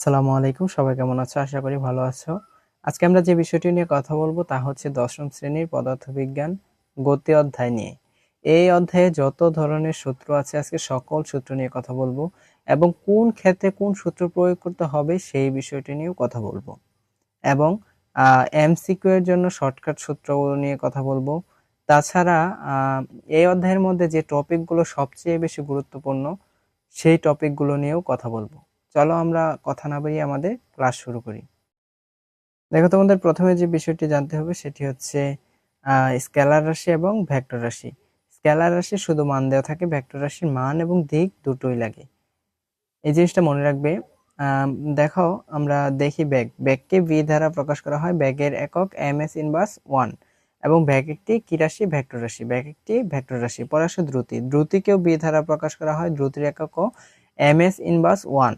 আসসালামু আলাইকুম, সবাই কেমন আছো? আশা করি ভালো আছো। আজকে আমরা যে বিষয়টি নিয়ে কথা বলবো তা হচ্ছে দশম শ্রেণীর পদার্থবিজ্ঞান গতি অধ্যায় নিয়ে। এই অধ্যায়ে যত ধরনের সূত্র আছে আজকে সকল সূত্র নিয়ে কথা বলবো এবং কোন ক্ষেত্রে কোন সূত্র প্রয়োগ করতে হবে সেই বিষয়টি নিয়েও কথা বলবো এবং এমসিকিউ এর জন্য শর্টকাট সূত্রগুলো নিয়ে কথা বলবো। তাছাড়া এই অধ্যায়ের মধ্যে যে টপিকগুলো সবচেয়ে বেশি গুরুত্বপূর্ণ সেই টপিকগুলো নিয়েও কথা বলবো। চলো আমরা কথা না বাড়িয়ে আমাদের ক্লাস শুরু করি। দেখো, তোমাদের প্রথমে যে বিষয়টি জানতে হবে সেটি হচ্ছে স্কেলার রাশি এবং ভেক্টর রাশি। স্কেলার রাশি শুধু মান দেওয়া থাকে, ভেক্টর রাশির মান এবং দিক দুটোই লাগে। এই জিনিসটা মনে রাখবে। দেখো, আমরা দেখি ব্যাগকে ভি দ্বারা প্রকাশ করা হয়। ব্যাগের একক এমএস ইনভার্স 1 এবং ব্যাগ একটি কি রাশি? ভেক্টর রাশি। ব্যাগ একটি ভেক্টর রাশি। পরে আসে দ্রুতি। দ্রুতিকেও বি দ্বারা প্রকাশ করা হয়। দ্রুতির এককও এমএস ইনভার্স 1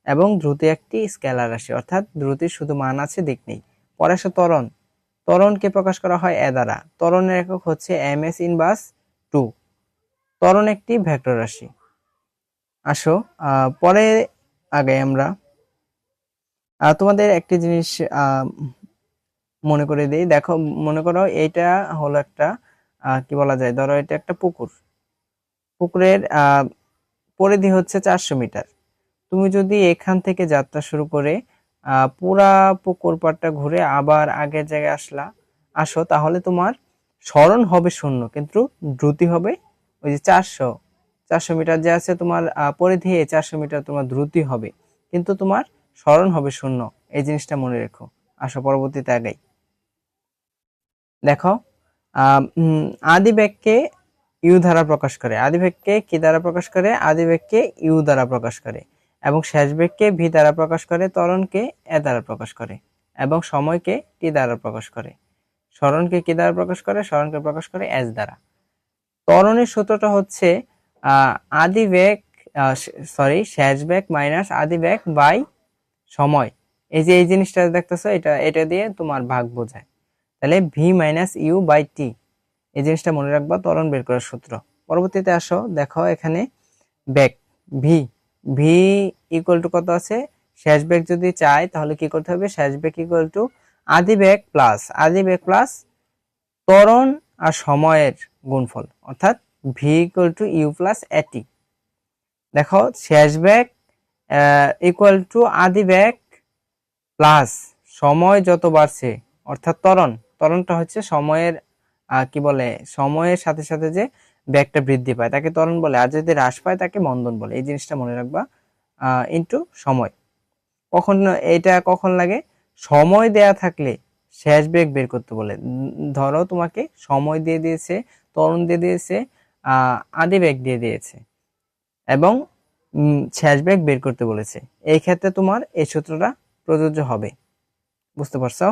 এবং দ্রুতি একটি স্কেলার রাশি, অর্থাৎ দ্রুতির শুধু মান আছে, দিক নেই। পরে আসে ত্বরণ। ত্বরণকে প্রকাশ করা হয় এ দ্বারা। ত্বরণের একক হচ্ছে এমএস ইনভার্স 2। ত্বরণ একটি ভেক্টর রাশি। আসো পরে আগে আমরা তোমাদের একটি জিনিস মনে করে দিই। দেখো, মনে করো এইটা হলো একটা কি বলা যায়, ধরো এটা একটা পুকুর। পুকুরের পরিধি হচ্ছে 400 মিটার। তুমি যদি এখান থেকে যাত্রা শুরু করে পুরা পুকুর পাড়টা ঘুরে আবার আগের জায়গায় আসো, তাহলে তোমার সরণ হবে 0, কিন্তু দ্রুতি হবে ওই যে 400 মিটার যে আছে তোমার পরিধি, 400 মিটার তোমার দ্রুতি হবে, কিন্তু তোমার সরণ হবে 0। এই জিনিসটা মনে রেখো। আসো পরবর্তীতে আগাই। দেখো, আদি ব্যাগকে ইউ দ্বারা প্রকাশ করে। আদি ব্যাগকে কি দ্বারা প্রকাশ করে? আদি ব্যাগকে ইউ দ্বারা প্রকাশ করে এবং শেষ ব্যাগকে ভি দ্বারা প্রকাশ করে। ত্বরণকে এ দ্বারা প্রকাশ করে এবং সময়কে টি দ্বারা প্রকাশ করে। সরণকে কি দ্বারা প্রকাশ করে? সরণকে প্রকাশ করে এস দ্বারা। ত্বরণের সূত্রটা হচ্ছে আদি ব্যাগ শেষ ব্যাগ মাইনাস আদি ব্যাগ বাই সময়। এই যে এই জিনিসটা দেখতেছো, এটা দিয়ে তোমার ভাগ বোঝায়। তাহলে V minus you by T, এই জিনিসটা মনে রাখবা ত্বরণ বের করার সূত্র। পরবর্তীতে আসো, দেখো এখানে বেগ ভি ভি ইকুয়াল টু কত আছে? শেষ বেগ যদি চাই তাহলে কি করতে হবে? শেষ বেগ ইকুয়াল টু আদি বেগ প্লাস ত্বরণ আর সময়ের গুণফল, অর্থাৎ v equal to you plus a t. দেখো, শেষ বেগ ইকুয়াল টু আদি বেগ প্লাস সময় যত বাড়ছে, অর্থাৎ ত্বরণটা হচ্ছে সময়ের কি বলে, সময়ের সাথে সাথে যে বেগটা বৃদ্ধি পায় তাকে ত্বরণ বলে, আর যদি হ্রাস পায় তাকে মন্দন বলে। এই জিনিসটা মনে রাখবা। ইনটু সময়। এটা কখন লাগে? সময় দেয়া থাকলে শেষ বেগ বের করতে বলে। ধরো তোমাকে সময় দিয়ে দিয়েছে, ত্বরণ দিয়ে দিয়েছে, আদি বেগ দিয়ে দিয়েছে এবং শেষ বেগ বের করতে বলেছে। এই ক্ষেত্রে তোমার এই সূত্রটা প্রযোজ্য হবে। বুঝতে পারছো?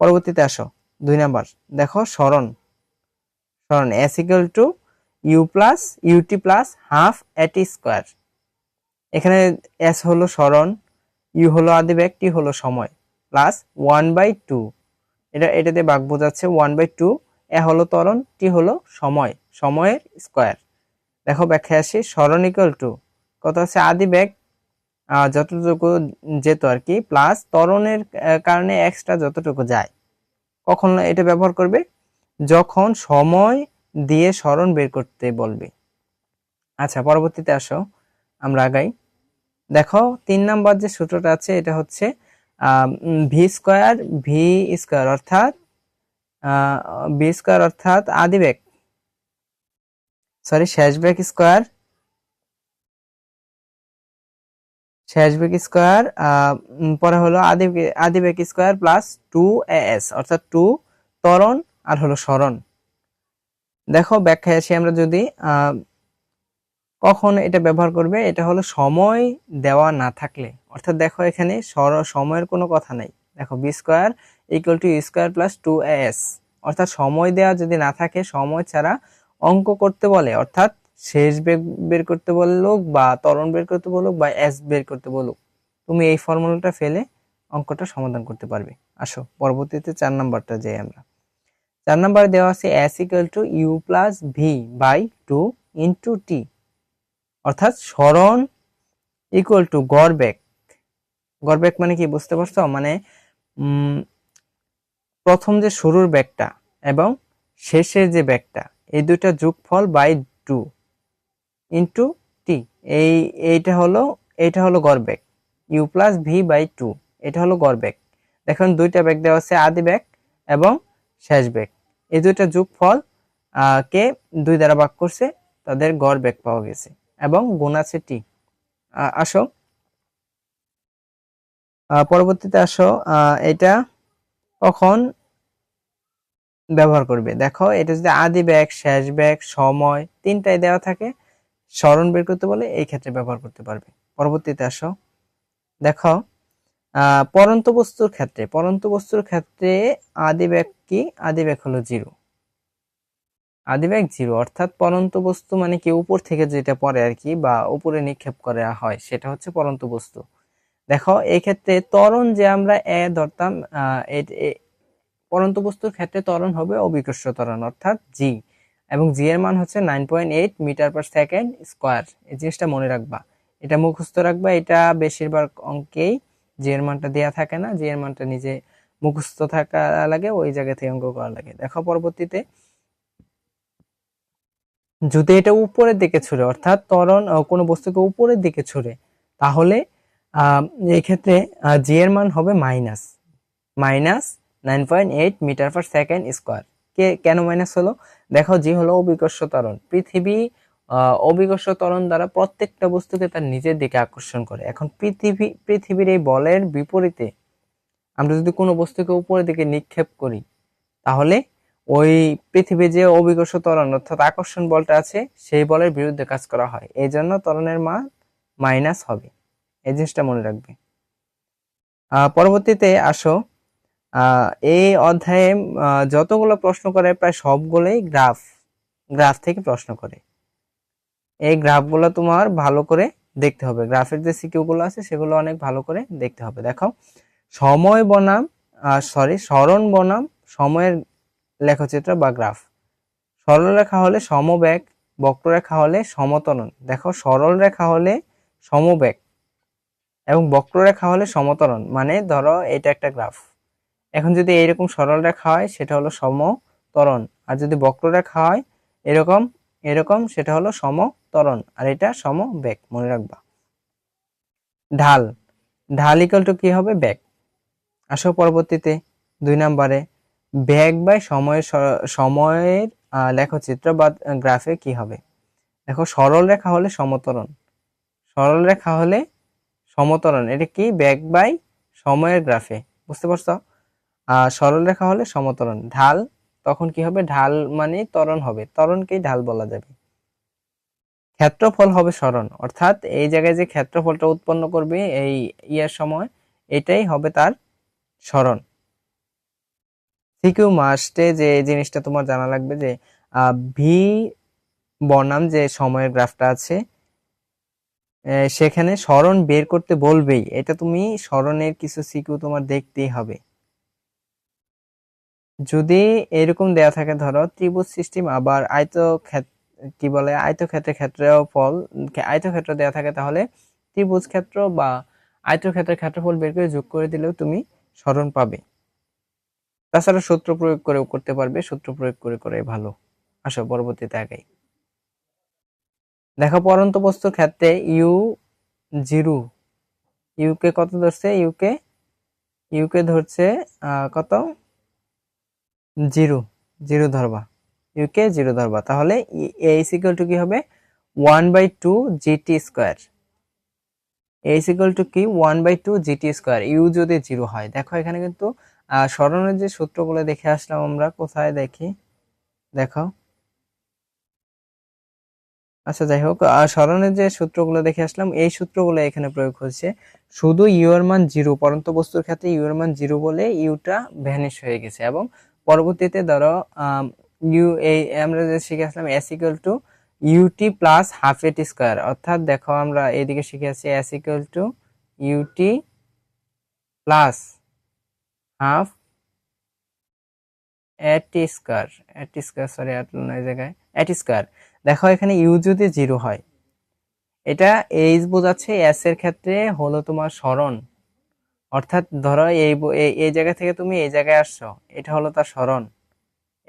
পরবর্তীতে আসো 2 নাম্বার। দেখো, সরণ s equal to you plus u t plus half a t square. এখানে এস হলো সরণ, ইউ হলো আদি বেগ, টি হলো সময়, প্লাস 1/2। এটা দিয়ে ভাগ বোঝাচ্ছে 1/2। এ হলো ত্বরণ, টি হলো সময়ের স্কোয়ার। দেখো ব্যাখ্যা আসি। সরণ ইকুয়াল টু কত আছে? আদি বেগ যতটুকু যেত আর কি, প্লাস ত্বরণের কারণে এক্সট্রা যতটুকু যায়। কখন এটা ব্যবহার করবে? যখন সময় দিয়ে সরণ বের করতে বলবে। আচ্ছা, পরবর্তীতে আসো, আমরা আগাই। দেখো, 3 নাম্বার যে সূত্রটা আছে এটা হচ্ছে ভি স্কোয়ার অর্থাৎ আদি বেগ শেষ বেগ স্কোয়ার পরে হলো আদি বেগ স্কোয়ার প্লাস 2as, অর্থাৎ 2 ত্বরণ আর হলো সরণ। দেখো ব্যাখ্যায় আসি আমরা। যদি কখন এটা ব্যবহার করবে? এটা হলো সময় দেওয়া না থাকলে, অর্থাৎ দেখো এখানে সময়ের কোনো কথা নাই। দেখো v square equal to u square plus 2as, অর্থাৎ সময় দেওয়া যদি না থাকে, সময় ছাড়া অঙ্ক করতে বলে, অর্থাৎ শেষ বেগ বের করতে বলুক বা ত্বরণ বের করতে বলুক বা এস বের করতে বলুক, তুমি এই ফর্মুলাটা ফেলে অঙ্কটা সমাধান করতে পারবে। আসো পরবর্তীতে 4 নাম্বারটা যাই আমরা। 4 নাম্বার দেওয়া আছে S equal to you plus V by 2 into T, অর্থাৎ সরণ ইকুয়াল টু গড় বেগ গড় বেগ মানে কি বুঝতে পারছো? মানে প্রথম যে শুরুর বেগটা এবং শেষের যে বেগটা, এই দুইটা যোগফল বাই 2 ইন্টু টি, এইটা হলো গড় বেগ। ইউ প্লাস ভি বাই 2, এটা হলো গড় বেগ। দেখুন দুইটা বেগ দেওয়া আছে, আদি বেগ এবং শেষ বেগ। এই দুইটা যোগফল কে 2 দ্বারা ভাগ করছে, তাদের গড় বেগ পাওয়া গেছে এবং গুণ আছে টি। আসো পরবর্তীতে আসো, এটা কখন ব্যবহার করবে? দেখো এটা যদি আদি বেগ, শেষ বেগ, সময় তিনটাই দেওয়া থাকে, সরণ বের করতে বলে, এই ক্ষেত্রে ব্যবহার করতে পারবে। পরবর্তীতে আসো, দেখো পরন্ত বস্তুর ক্ষেত্রে আদি বেগ কি? আদি বেগ হলো 0। আদি বেগ 0, অর্থাৎ পরন্ত বস্তু মানে কি উপর থেকে যেটা পড়ে আর কি, বা উপরে নিক্ষেপ করা হয়, সেটা হচ্ছে পরন্ত বস্তু। দেখো এই ক্ষেত্রে ত্বরণ যে আমরা ধরতাম, পরন্ত বস্তুর ক্ষেত্রে ত্বরণ হবে অভিকর্ষ ত্বরণ অর্থাৎ জি, এবং জি এর মান হচ্ছে 9.8 মিটার পার সেকেন্ড স্কয়ার। এই জিনিসটা মনে রাখবা, এটা মুখস্থ রাখবা। এটা বেশিরভাগ অঙ্কেই জি এর মানটা দেয়া থাকে না, জি এর মানটা নিজে মুখস্থ থাকা লাগে, ওই জায়গা থেকে অঙ্ক করা লাগে। দেখো পরবর্তীতে, যদি এটা উপরের দিকে ছুড়ে, অর্থাৎ ত্বরণ কোনো বস্তুকে উপরের দিকে ছুড়ে, তাহলে এই ক্ষেত্রে জি এর মান হবে minus 9.8 metre per second square. কেন মাইনাস হলো? দেখো জি হলো অভিকর্ষ ত্বরণ। পৃথিবী অভিকর্ষ ত্বরণ দ্বারা প্রত্যেকটা বস্তুকে তার নিজের দিকে আকর্ষণ করে। এখন পৃথিবীর এই বলের বিপরীতে আমরা যদি কোনো বস্তুকে উপরের দিকে নিক্ষেপ করি, তাহলে ওই পৃথিবীর যে অভিকর্ষ ত্বরণ অর্থাৎ আকর্ষণ বলটা আছে, সেই বলের বিরুদ্ধে কাজ করা হয়, এই জন্য ত্বরণের মান মাইনাস হবে। এই জিনিসটা মনে রাখবে। পরবর্তীতে আসো, এই অধ্যায়ে যতগুলো প্রশ্ন করে প্রায় সবগুলোই গ্রাফ থেকে প্রশ্ন করে। এই গ্রাফগুলো তোমার ভালো করে দেখতে হবে, গ্রাফের যে সিকিউ গুলো আছে সেগুলো অনেক ভালো করে দেখতে হবে। দেখো সময় বনাম সরণ বনাম সময়ের লেখচিত্র বা গ্রাফ। সরলরেখা হলে সমবেগ, বক্ররেখা হলে সমত্বরণ। দেখো সরল রেখা হলে সমবেগ এবং বক্ররেখা হলে সমত্বরণ। মানে ধরো এটা একটা গ্রাফ, এখন যদি এইরকম সরল রেখা হয় সেটা হলো সমত্বরণ, আর যদি বক্ররেখা হয় এরকম এরকম সেটা হলো সমত্বরণ, আর এটা সমবেগ। মনে রাখবা। ঢাল ইকুয়াল টু কি হবে? বেগ। আসো পরবর্তীতে 2 নম্বরে, বেগ বাই সময়ের লেখচিত্র বা গ্রাফে কি হবে? দেখো সরল রেখা হলে সমত্বরণ, এটা কি? বেগ বাই সময়ের গ্রাফে, বুঝতে পারছো? সরল রেখা হলে সমত্বরণ। ঢাল তখন কি হবে? ঢাল মানে ত্বরণ হবে, ত্বরণকেই ঢাল বলা যাবে। ক্ষেত্রফল হবে সরণ, অর্থাৎ এই জায়গায় যে ক্ষেত্রফলটা উৎপন্ন করবে এই ইয়ার সময়, এটাই হবে তার সরণ। সিকিউ মাস্টে যে জিনিসটা তোমার জানা লাগবে, যে ভি বনাম যে সময়ের গ্রাফটা আছে, সেখানে সরণ বের করতে বলবেই, এটা তুমি সরণের কিছু সিকিউ তোমার দেখতেই হবে। যদি এরকম দেয়া থাকে, ধরো ত্রিভুজ সিস্টেম, আবার আয়তক্ষেত্রের ক্ষেত্রফল, আয়তক্ষেত্র দেয়া থাকে, তাহলে ত্রিভুজ ক্ষেত্র বা আয়তক্ষেত্রের ক্ষেত্রফল বের করে যোগ করে দিলেও তুমি সরণ পাবে। তাছাড়া সূত্র প্রয়োগ করেও করতে পারবে, সূত্র প্রয়োগ করে ভালো। আসো পরবর্তীতে আগাই। দেখো পরন্ত বস্তুর ক্ষেত্রে জিরো, ইউকে কত ধরছে? ইউকে ধরছে কত? জিরো ধরবা, ইউকে জিরো ধরবা। তাহলে এ ইজ ইকুয়াল টু কি হবে? 1/2 GT square. A is equal to কি? 1/2 জিটি স্কয়ার, ইউ যদি জিরো হয়। দেখো এখানে কিন্তু সরণের যে সূত্রগুলো দেখে আসলাম আমরা, কোথায় দেখি? দেখো, আচ্ছা যাই হোক, সরণের যে সূত্রগুলো দেখে আসলাম, এই সূত্রগুলো এখানে প্রয়োগ হচ্ছে। শুধু ইউ এর মান জিরো, পরন্ত বস্তুর ক্ষেত্রে ইউ এর মান জিরো বলে ইউটা ভ্যানিশ হয়ে গেছে। এবং পরবর্তীতে ধরো আমরা যে শিখে আসলাম S equal to UT plus half A T square, অর্থাৎ দেখো আমরা এইদিকে শিখে আসছি S equal to UT plus half A T square. দেখো এখানে ইউ যদি জিরো হয়, এটা এইচ বোঝাচ্ছে, এস এর ক্ষেত্রে হলো তোমার সরণ, অর্থাৎ ধরো এই জায়গা থেকে তুমি এই জায়গায় আসছো, এটা হলো তার সরণ,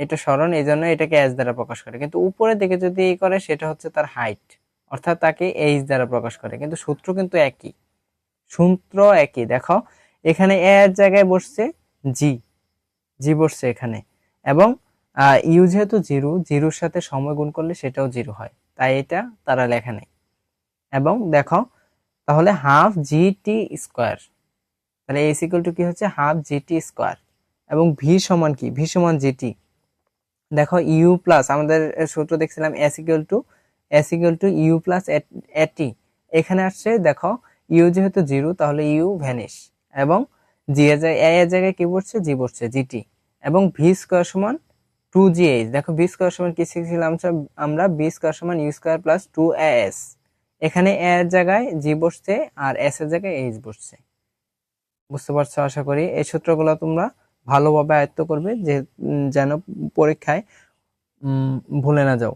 এটা সরণ, এই জন্য এটাকে এস দ্বারা প্রকাশ করে। কিন্তু উপরের দিকে যদি এই করে সেটা হচ্ছে তার হাইট, অর্থাৎ তাকে এইচ দ্বারা প্রকাশ করে। কিন্তু সূত্র কিন্তু একই, সূত্র একই। দেখো এখানে এর জায়গায় বসছে জি, জি বসছে এখানে, এবং ইউ যেহেতু জিরো, জিরোর সাথে সময় গুণ করলে সেটাও জিরো হয়, তাই এটা তারা লেখা নেই। এবং দেখো তাহলে হাফ জি টি স্কোয়ার, তাহলে এস ইকুয়াল টু কি হচ্ছে হাফ জি টি স্কোয়ার, এবং ভি সমান কি, ভি সমান জিটি। দেখো ইউ প্লাস, আমাদের সূত্র দেখছিলাম s equal to you plus a t, এখানে আসছে দেখো ইউ যেহেতু জিরো তাহলে ইউ ভ্যানিশ, এবং জি এর জায়গায় কি বসছে, জি বসছে জিটি, এবং ভি স্কোয়ার সমান 2gh। দেখো ভি স্কোয়ার সমান কি শিখছিলাম আমরা, ভি স্কোয়ার সমান ইউ স্কোয়ার প্লাস 2as, এখানে এর জায়গায় জি বসছে আর এস এর জায়গায় এইচ বসছে। বুঝতে পারছো আশা করি। এই সূত্রগুলো তোমরা ভালোভাবে আয়ত্ত করবে, যে যেন পরীক্ষায় ভুলে না যাও।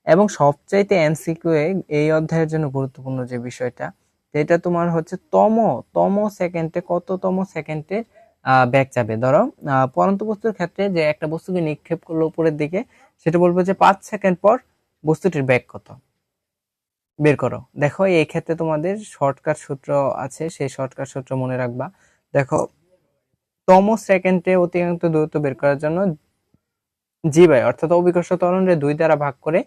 এবং সবচাইতে এমসিকিউ এই অধ্যায়ের জন্য গুরুত্বপূর্ণ যে বিষয়টা, যেটা তোমার হচ্ছে তম সেকেন্ডে, কততম সেকেন্ডে ব্যাক যাবে। ধরো পরন্ত বস্তুর ক্ষেত্রে যে একটা বস্তুকে নিক্ষেপ করলো উপরের দিকে, সেটা বলবো যে 5 সেকেন্ড পর বস্তুটির ব্যাক কত, বের করো। দেখো এই ক্ষেত্রে তোমাদের শর্টকাট সূত্র আছে, সেই শর্টকাট সূত্র মনে রাখবা। দেখো তম সেকেন্ডে অতিরিক্ত দূরত্ব বের করার জন্য জি ভাই, অর্থাৎ অভিকর্ষ ত্বরণকে 2 দ্বারা ভাগ করে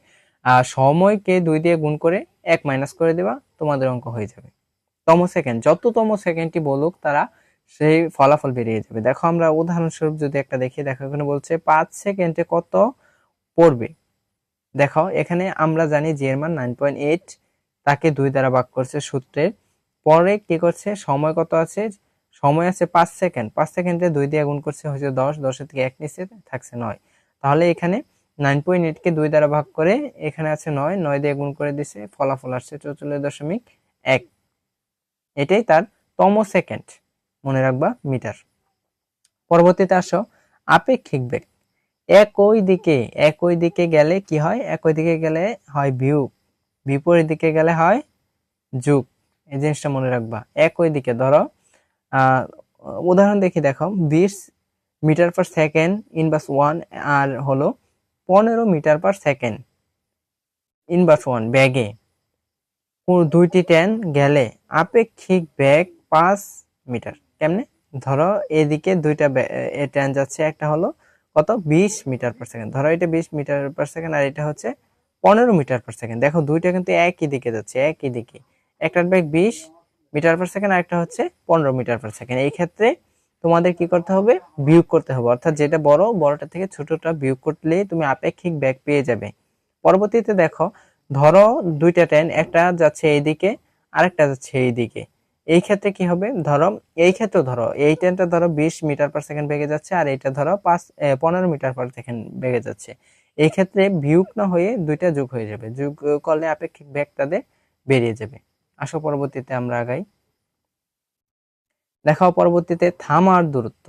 সময়কে 2 দিয়ে গুণ করে 1 মাইনাস করে দেবা, তোমাদের অঙ্ক হয়ে যাবে। তম সেকেন্ড, যততম সেকেন্ডটি বলুক তারা সেই ফলাফল বেরিয়ে যাবে। দেখো আমরা উদাহরণস্বরূপ যদি একটা দেখি, দেখো এখানে বলছে 5 সেকেন্ডে কত পড়বে। দেখো এখানে আমরা জানি জি এর মান 9.8, তাকে 2 দ্বারা ভাগ করছে সূত্রের, পরে কি করছে, সময় কত আছে, সময় আছে 5 সেকেন্ড, 5 সেকেন্ডে 2 দিয়ে গুণ করছে হচ্ছে 10, 10 থেকে 1 নিচে থাকছে 9, তাহলে এখানে 9.8 কে 2 দ্বারা ভাগ করে এখানে আছে 9, 9 দিয়ে গুণ করে দিছে, ফলাফল আসছে 44.1। এটাই তার তম সেকেন্ড, মনে রাখবা মিটার। পরবর্তীতে আসো আপেক্ষিক বেগ। একই দিকে গেলে কি হয়, একই দিকে গেলে হয় বিয়োগ, বিপরীত দিকে গেলে হয় যোগ। এই জিনিসটা মনে রাখবা। একই দিকে ধরো উদাহরণ দেখি, দেখো 20 মিটার পার সেকেন্ড ইনভার্স 1 আর হলো 15 মিটার পার সেকেন্ড ইনভার্স 1 ব্যাগে দুইটি ট্রেন গেলে আপেক্ষিক বেগ 5 মিটার। কেমনে, ধরো এদিকে দুইটা ট্রেন যাচ্ছে, একটা হলো কত 20 মিটার পার সেকেন্ড, ধরো এটা 20 মিটার পার সেকেন্ড আর এটা হচ্ছে 15 মিটার পার সেকেন্ড। দেখো দুইটা কিন্তু একই দিকে যাচ্ছে, একই দিকে, একটার বেগ 20 মিটার পার সেকেন্ড আর একটা হচ্ছে 15 মিটার পার সেকেন্ড। এই ক্ষেত্রে তোমাদের কি করতে হবে, বিয়োগ করতে হবে, অর্থাৎ যেটা বড়, বড়টা থেকে ছোটটা বিয়োগ করলে তুমি আপেক্ষিক বেগ পেয়ে যাবে। পরবর্তীতে দেখো ধরো দুইটা ট্রেন, একটা যাচ্ছে এইদিকে আরেকটা যাচ্ছে এইদিকে, এই ক্ষেত্রে কি হবে, ধরো এই ক্ষেত্রে ধরো এই ট্রেনটা ধরো 20 মিটার পার সেকেন্ড বেগে যাচ্ছে আর এটা ধরো 15 মিটার পার সেকেন্ড বেগে যাচ্ছে। এই ক্ষেত্রে বিয়োগ না হয়ে দুইটা যোগ হয়ে যাবে, যোগ করলে আপেক্ষিক বেগ তাদের বেরিয়ে যাবে। আসো পরবর্তীতে আমরা আগাই। দেখাও পরবর্তীতে থামার দূরত্ব,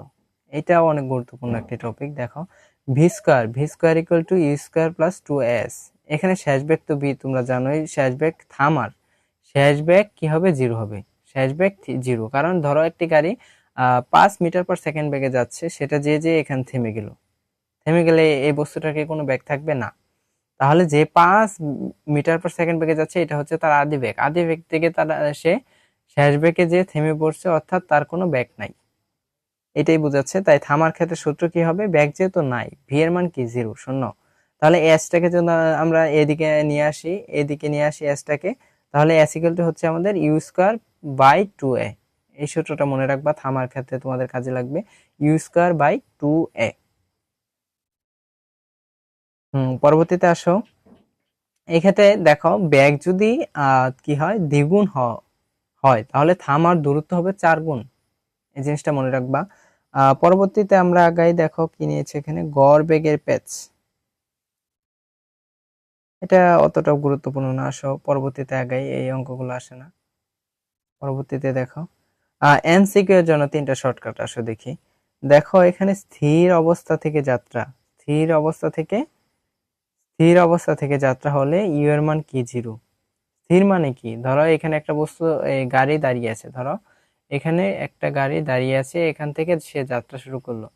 এটাও অনেক গুরুত্বপূর্ণ একটি টপিক। দেখো v square equal to u square plus 2s, এখানে শেষ বেগ তো ভি, তোমরা জানোই শেষ বেগ থামার, শেষ বেগ কি হবে, জিরো হবে, শেষ বেগ জিরো। কারণ ধরো একটি গাড়ি 5 মিটার পার সেকেন্ড বেগে যাচ্ছে, সেটা যে যে এখানে থেমে গেল, থেমে গেলে এই বস্তুটার কি কোনো বেগ থাকবে না, তাহলে যে 5 মিটার পার সেকেন্ড বেগে যাচ্ছে এটা হচ্ছে তার আদি বেগ, আদি বেগ থেকে তার সে শেষ বেগে যে থেমে পড়ছে, অর্থাৎ তার কোনো বেগ নাই, এটাই বোঝাচ্ছে। তাই থামার ক্ষেত্রে সূত্র কি হবে, বেগ যেহেতু নাই, ভি এর মান কি, জিরো, শূন্য, তাহলে এসটাকে যদি আমরা এদিকে নিয়ে আসি, এদিকে নিয়ে আসি এসটাকে, তাহলে এস ইকুয়াল টু হচ্ছে আমাদের ইউ স্কোয়ার বাই 2a। এই সূত্রটা মনে রাখবা, থামার ক্ষেত্রে তোমাদের কাজে লাগবে, ইউ স্কোয়ার বাই 2a। পরবর্তীতে আসো, এক্ষেত্রে দেখো ব্যাগ যদি কি হয়, দ্বিগুণ হয় তাহলে থামার দূরত্ব হবে 4 গুণ, এই জিনিসটা মনে রাখবা। পরবর্তীতে আমরা আগাই, দেখো কি নিয়েছে এখানে, গড় বেগের প্যাচ, এটা অতটাও গুরুত্বপূর্ণ না, আসো পরবর্তীতে আগাই, এই অঙ্কগুলো আসে না। পরবর্তীতে দেখো এমসিকিউ এর জন্য 3টা শর্টকাট, আসো দেখি। দেখো এখানে স্থির অবস্থা থেকে যাত্রা, স্থির অবস্থা থেকে যাত্রা হলে ইউ এর মান কি, জিরো। স্থির মানে কি, ধরো এখানে একটা বস্তু, গাড়ি দাঁড়িয়ে আছে, ধরো এখানে একটা গাড়ি দাঁড়িয়ে আছে, এখান থেকে সে যাত্রা শুরু করলো,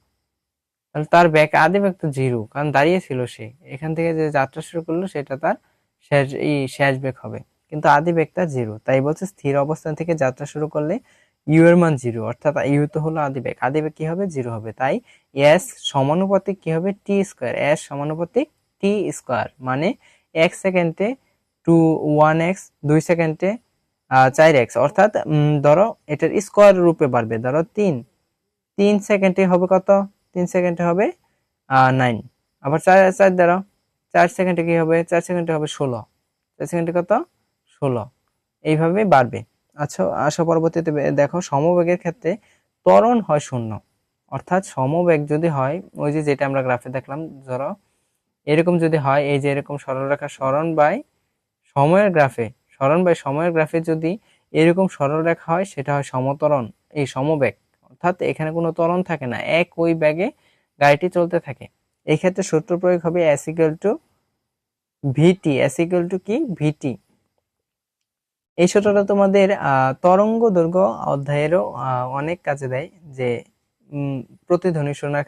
তাহলে তার ব্যাক আদি ব্যাক তো জিরো, কারণ দাঁড়িয়ে ছিল সে। এখান থেকে যে যাত্রা শুরু করলো সেটা তার শেষ ব্যাক হবে, কিন্তু আদি ব্যাক তার জিরো। তাই বলছে স্থির অবস্থান থেকে যাত্রা শুরু করলে ইউ এর মান জিরো, অর্থাৎ ইউ তো হলো আদি ব্যাক কি হবে, জিরো হবে। তাই এস সমানুপাতিক কি হবে, টি স্কোয়ার। এস সমানুপাতিক টি স্কোয়ার, মানে 1 সেকেন্ডে 1x, 2 সেকেন্ডে 4x, অর্থাৎ ধরো এটার স্কোয়ার রূপে বাড়বে, ধরো 3 সেকেন্ডে হবে কত, 3 সেকেন্ডে হবে 9, আবার 4 দ্বারা 4 সেকেন্ডে কি হবে, 4 সেকেন্ডে হবে 16, 4 সেকেন্ডে কত, 16, এইভাবে বাড়বে। আচ্ছা আসো পরবর্তীতে দেখো সমবেগের ক্ষেত্রে ত্বরণ হয় শূন্য, অর্থাৎ সমবেগ যদি হয়, ওই যে যেটা আমরা গ্রাফে দেখলাম, ধরো এরকম যদি হয়, এই যে এরকম সরলরেখা সরণ বাই সময়ের গ্রাফে যদি এরকম সরলরেখা হয়, সেটা হয় সমত্বরণ, এই সমবেগ, অর্থাৎ এখানে কোনো ত্বরণ থাকে না, ওই বেগে গাড়িটি চলতে থাকে। এই ক্ষেত্রে সূত্র প্রয়োগ হবে s equal to v t. S equal to কি, ভিটি। এই সূত্রটা তোমাদের তরঙ্গ দৈর্ঘ্য অধ্যায়েরও অনেক কাজে দেয়, যে প্রতিধ্বনি শোনার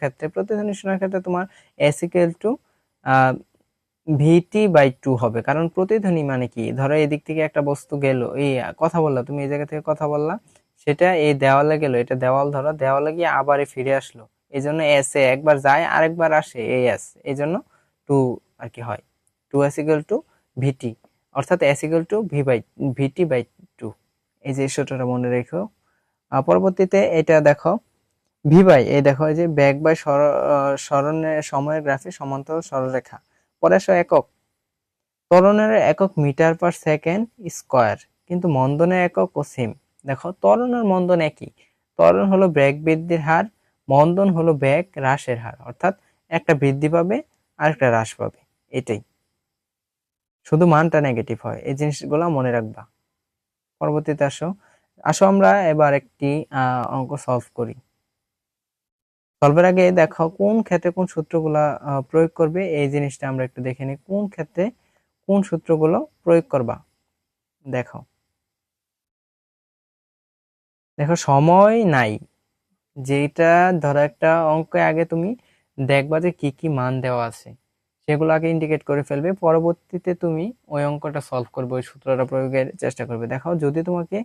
ক্ষেত্রে তোমার s equal to v t by 2 হবে। কারণ প্রতিধ্বনি মানে কি, ধরো এদিক থেকে একটা বস্তু গেল, এই কথা বললা তুমি, এই জায়গা থেকে কথা বললা, সেটা এই দেওয়ালে গেল, এটা দেওয়াল, ধরো দেওয়ালে গিয়ে আবার ফিরে আসলো, এই জন্য এস এ একবার যায় আরেকবার আসে, এই এস, এই জন্য 2 আর কি হয়, 2s ইকুয়াল টু ভিটি, অর্থাৎ s equal to v t by 2। এই যে সূত্রটা মনে রেখো। পরবর্তীতে এটা দেখো ভি বাই, এই দেখো এই যে ব্যাক বাই সরণের সময়ের গ্রাফে সমান্তরাল সরলরেখা। পরে আসো একক, ত্বরণের একক মিটার পার সেকেন্ড স্কয়ার, কিন্তু মন্দনের একক ও সেম। দেখো ত্বরণ আর মন্দন একই, ত্বরণ হলো বেগ বৃদ্ধির হার, মন্দন হলো বেগ হ্রাসের হার, অর্থাৎ একটা বৃদ্ধি পাবে আর একটা হ্রাস পাবে, এটাই, শুধু মানটা নেগেটিভ হয়। এই জিনিসগুলো মনে রাখবা। পরবর্তীতে আসো আসো আমরা এবার একটি অঙ্ক সলভ করি। সলভের আগে দেখো কোন ক্ষেত্রে কোন সূত্রগুলা প্রয়োগ করবে, এই জিনিসটা আমরা একটু দেখে নিই, কোন ক্ষেত্রে কোন সূত্রগুলো প্রয়োগ করবা। দেখো দেখো সময় নাই, যেটা ধরো একটা অঙ্কে আগে তুমি দেখবা যে কি কি মান দেওয়া আছে, সেগুলো আগে ইন্ডিকেট করে ফেলবে, পরবর্তীতে তুমি ওই অঙ্কটা সলভ করবে, ওই সূত্রটা প্রয়োগের চেষ্টা করবে। দেখো যদি তোমাকে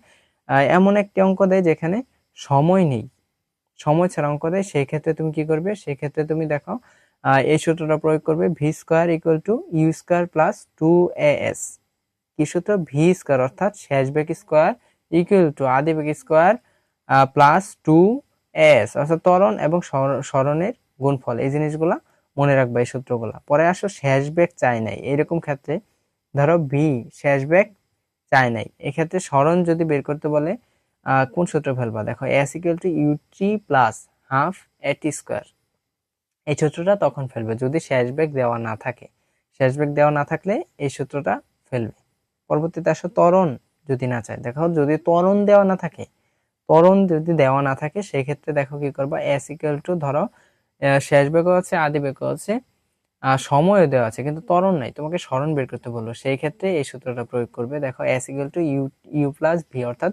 এমন একটি অঙ্ক দেয় যেখানে সময় নেই, সময় ছাড়া অঙ্ক দেয়, সেই ক্ষেত্রে তুমি কি করবে, সেই ক্ষেত্রে তুমি দেখো এই সূত্রটা প্রয়োগ করবে, v square equal to u square plus 2as। কি সূত্র, ভি স্কোয়ার, অর্থাৎ শেষ বেগ স্কোয়ার ইকুয়াল টু আদি বেগ স্কোয়ার প্লাস 2as, অর্থাৎ ত্বরণ এবং সরণের গুণফল। এই জিনিসগুলা মনে রাখবা, এই সূত্রগুলা। পরে আসো শেষ বেগ চাই নাই, এরকম ক্ষেত্রে ধরো ভি শেষ বেগ চাই নাই, এক্ষেত্রে সরণ যদি বের করতে বলে কোন সূত্র ফেলবা, দেখো S equal to UT plus half a t square, এই সূত্রটা তখন ফেলবে যদি শেষ বেগ দেওয়া না থাকে। শেষ বেগ দেওয়া না থাকলে এই সূত্রটা ফেলবে। পরবর্তীতে আসো ত্বরণ যদি না চায়, দেখো যদি ত্বরণ দেওয়া না থাকে, ত্বরণ যদি দেওয়া না থাকে, সেই ক্ষেত্রে দেখো কি করবা, এস ইকুয়াল টু ধরো শেষ বেগও আছে আদি বেগও আছে, সময়ও দেওয়া আছে, কিন্তু ত্বরণ নাই, তোমাকে সরণ বের করতে বললো, সেই ক্ষেত্রে এই সূত্রটা প্রয়োগ করবে। দেখো S equal to you plus v, অর্থাৎ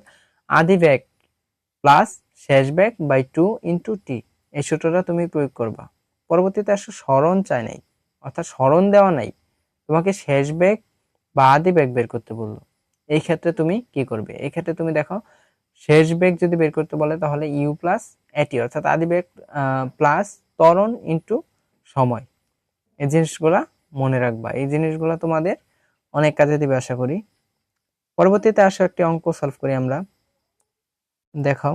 আদি বেগ প্লাস শেষ বেগ বাই 2 ইন্টু টি, এই সূত্রটা তুমি প্রয়োগ করবা। পরবর্তীতে আসো সরণ চাই নাই, অর্থাৎ সরণ দেওয়া নাই, তোমাকে শেষ বেগ বা আদি বেগ বের করতে বললো, এই ক্ষেত্রে তুমি কি করবে, এই ক্ষেত্রে তুমি দেখো শেষ বেগ যদি বের করতে বলে তাহলে ইউ প্লাস এটি, অর্থাৎ আদি বেগ প্লাস ত্বরণ ইন্টু সময়। এই জিনিসগুলা মনে রাখবা, এই জিনিসগুলা তোমাদের অনেক কাজে দিবে আশা করি। পরবর্তীতে আসো একটি অঙ্ক সলভ করি আমরা। দেখো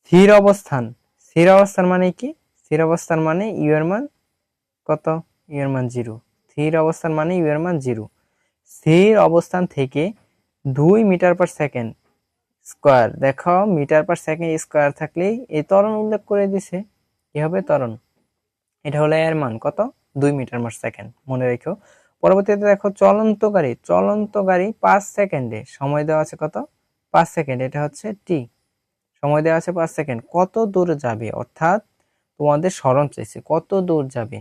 স্থির অবস্থান, স্থির অবস্থান মানে কি, স্থির অবস্থান মানে ইউ এর মান কত, ইউ এর মান 0, স্থির অবস্থান মানে ইউ এর মান 0। স্থির অবস্থান থেকে 2 মিটার পার সেকেন্ড স্কোয়ার, দেখো মিটার পার সেকেন্ড স্কোয়ার থাকলেই এই ত্বরণ উল্লেখ করে দিছে, কি হবে ত্বরণ, এটা হলো এর মান কত, 2 মিটার পার সেকেন্ড, মনে রেখো। পরবর্তীতে দেখো চলন্ত গাড়ি 5 সেকেন্ডে, সময় দেওয়া আছে কত, 5 সেকেন্ড, এটা হচ্ছে টি, সময় দেওয়া আছে 5 সেকেন্ড, কত দূর যাবে, অর্থাৎ তোমাদের সরণ চাইছে কত দূর যাবে।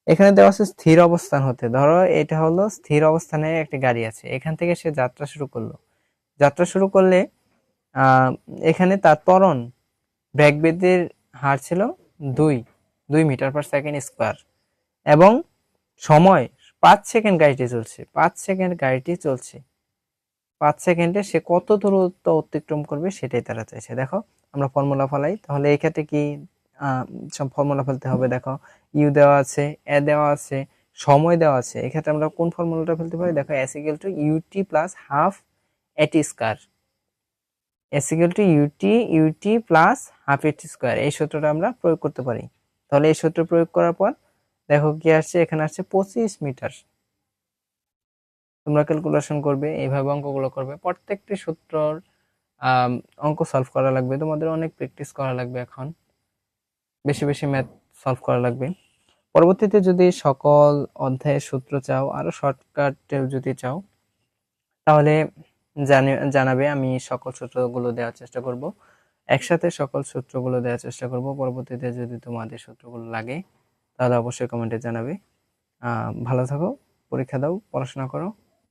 এখানে দেওয়া আছে স্থির অবস্থান হতে, ধরো এটা হলো স্থির অবস্থানে একটি গাড়ি আছে, এখান থেকে সে যাত্রা শুরু করলো, যাত্রা শুরু করলে আহ, এখানে তার ত্বরণ বেগের হার ছিল 2 মিটার/সেকেন্ড স্কয়ার এবং সময় 5 সেকেন্ড গাড়িটি চলছে, 5 সেকেন্ড গাড়িটি চলছে, 5 সেকেন্ডে সে কত দূরত্ব অতিক্রম করবে সেটাই তারা চাইছে। দেখো আমরা ফর্মুলা ফলাই, তাহলে এই ক্ষেত্রে কি সব ফর্মুলা ফেলতে হবে। দেখো ইউ দেওয়া আছে, এ দেওয়া আছে, সময় দেওয়া আছে, এক্ষেত্রে আমরা কোন ফর্মুলাটা ফেলতে পারি। দেখো S equal to UT plus half A T square, S equal to UT plus half A T square, এই সূত্রটা আমরা প্রয়োগ করতে পারি। তাহলে এই সূত্র প্রয়োগ করার পর দেখো কি আসছে, এখানে আসছে 25 মিটার। তোমরা ক্যালকুলেশন করবে, এইভাবে অঙ্কগুলো করবে, প্রত্যেকটি সূত্রর অঙ্ক সলভ করা লাগবে, তোমাদের অনেক প্র্যাকটিস করা লাগবে, এখন বেশি বেশি ম্যাথ সলভ করা লাগবে। পরবর্তীতে যদি সকল অধ্যায়ের সূত্র চাও, আরো শর্টকাটেও যদি চাও, তাহলে জানাবে, আমি সকল সূত্রগুলো দেওয়ার চেষ্টা করব, একসাথে সকল সূত্রগুলো দেওয়ার চেষ্টা করব। পরবর্তীতে যদি তোমাদের সূত্রগুলো লাগে তাহলে অবশ্যই কমেন্টে জানাবে। ভালো থাকো, পরীক্ষা দাও, পড়াশোনা করো।